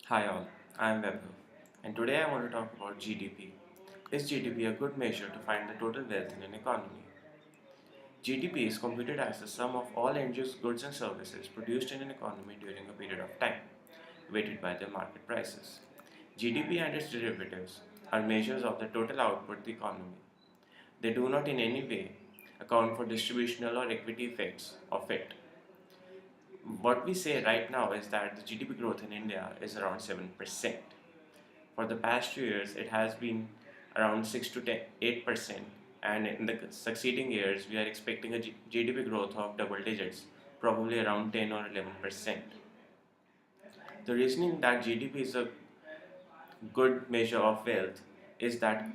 Hi all, I am Webber, and today I want to talk about GDP. Is GDP a good measure to find the total wealth in an economy? GDP is computed as the sum of all end-use goods and services produced in an economy during a period of time, weighted by their market prices. GDP and its derivatives are measures of the total output of the economy. They do not in any way account for distributional or equity effects of it. What we say right now is that the GDP growth in India is around 7%. For the past few years, it has been around 6 to 8%, and in the succeeding years, we are expecting a GDP growth of double digits, probably around 10 or 11%. The reasoning that GDP is a good measure of wealth is that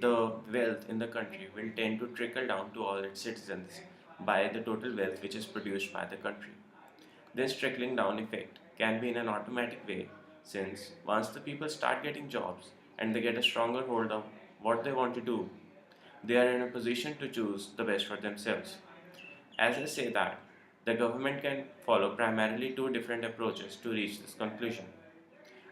the wealth in the country will tend to trickle down to all its citizens by the total wealth which is produced by the country. This trickling down effect can be in an automatic way, since once the people start getting jobs and they get a stronger hold of what they want to do, they are in a position to choose the best for themselves. As I say that, the government can follow primarily two different approaches to reach this conclusion.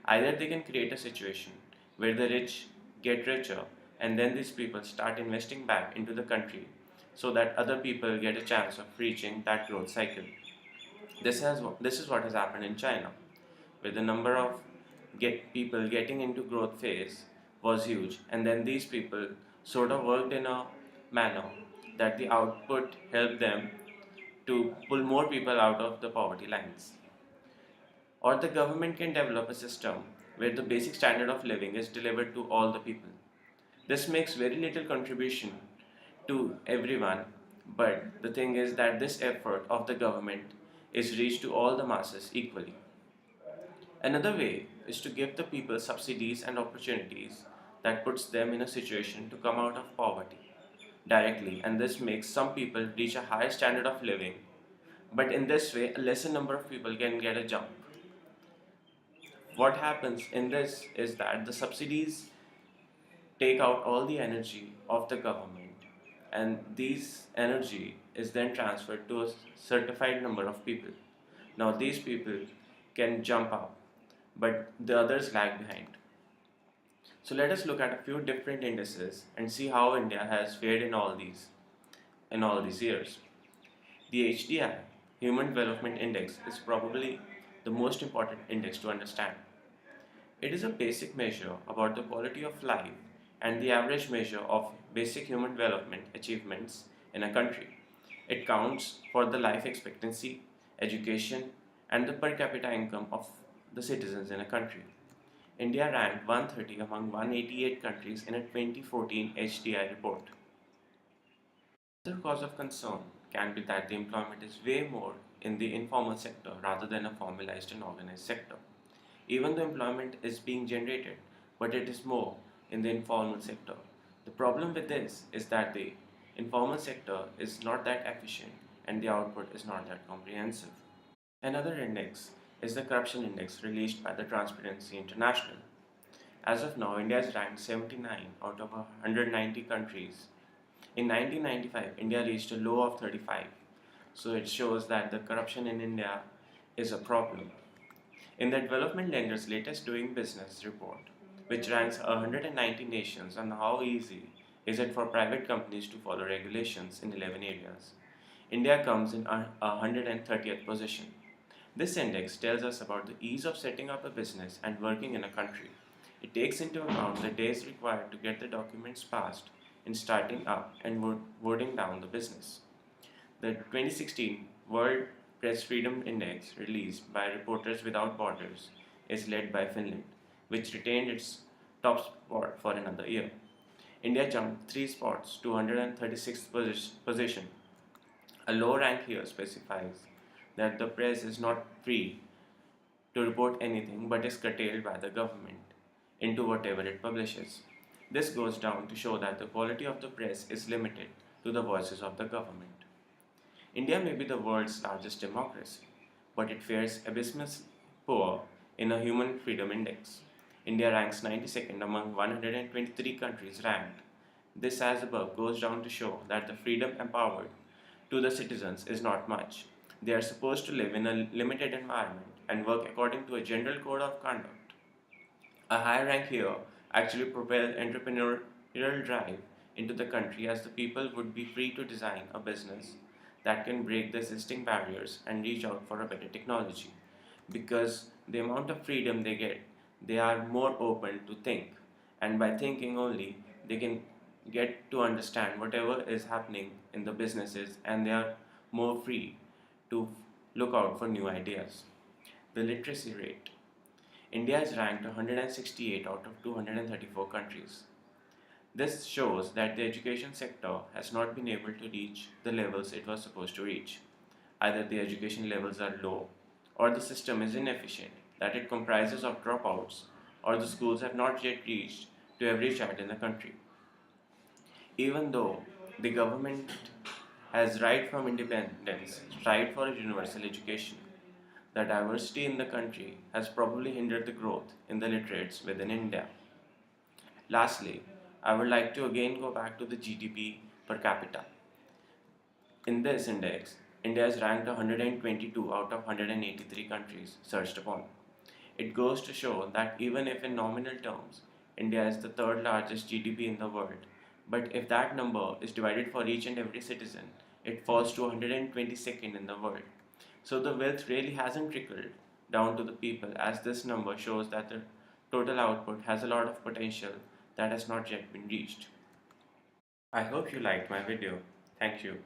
Either they can create a situation where the rich get richer and then these people start investing back into the country so that other people get a chance of reaching that growth cycle. This is what has happened in China, where the number of people getting into growth phase was huge, and then these people sort of worked in a manner that the output helped them to pull more people out of the poverty lines. Or the government can develop a system where the basic standard of living is delivered to all the people. This makes very little contribution to everyone, but the thing is that this effort of the government is reached to all the masses equally. Another way is to give the people subsidies and opportunities that puts them in a situation to come out of poverty directly, and this makes some people reach a higher standard of living, but in this way a lesser number of people can get a jump. What happens in this is that the subsidies take out all the energy of the government, and this energy is then transferred to a certified number of people. Now these people can jump up, but the others lag behind. So let us look at a few different indices and see how India has fared in all these years. The HDI, Human Development Index, is probably the most important index to understand. It is a basic measure about the quality of life and the average measure of basic human development achievements in a country. It counts for the life expectancy, education, and the per capita income of the citizens in a country. India ranked 130 among 188 countries in a 2014 HDI report. Another cause of concern can be that the employment is way more in the informal sector rather than a formalized and organized sector. Even though employment is being generated, but it is more in the informal sector. The problem with this is that the informal sector is not that efficient and the output is not that comprehensive. Another index is the corruption index released by the Transparency International. As of now, India is ranked 79 out of 190 countries. In 1995, India reached a low of 35, so it shows that the corruption in India is a problem. In the Development Lender's latest Doing Business report, which ranks 190 nations on how easy is it for private companies to follow regulations in 11 areas, India comes in a 130th position. This index tells us about the ease of setting up a business and working in a country. It takes into account the days required to get the documents passed in starting up and wording down the business. The 2016 World Press Freedom Index, released by Reporters Without Borders, is led by Finland, which retained its top spot for another year. India jumped 3 spots to 136th position. A low rank here specifies that the press is not free to report anything but is curtailed by the government into whatever it publishes. This goes down to show that the quality of the press is limited to the voices of the government. India may be the world's largest democracy, but it fares abysmally poor in a Human Freedom Index. India ranks 92nd among 123 countries ranked. This, as above, goes down to show that the freedom empowered to the citizens is not much. They are supposed to live in a limited environment and work according to a general code of conduct. A high rank here actually propelled entrepreneurial drive into the country as the people would be free to design a business that can break the existing barriers and reach out for a better technology. Because the amount of freedom they get, they are more open to think, and by thinking only, they can get to understand whatever is happening in the businesses, and they are more free to look out for new ideas. The literacy rate. India is ranked 168 out of 234 countries. This shows that the education sector has not been able to reach the levels it was supposed to reach. Either the education levels are low, or the system is inefficient, that it comprises of dropouts, or the schools have not yet reached to every child in the country. Even though the government has right from independence, strived for a universal education, the diversity in the country has probably hindered the growth in the literates within India. Lastly, I would like to again go back to the GDP per capita. In this index, India is ranked 122 out of 183 countries searched upon. It goes to show that even if in nominal terms, India is the third largest GDP in the world, but if that number is divided for each and every citizen, it falls to 122nd in the world. So the wealth really hasn't trickled down to the people, as this number shows that the total output has a lot of potential that has not yet been reached. I hope you liked my video. Thank you.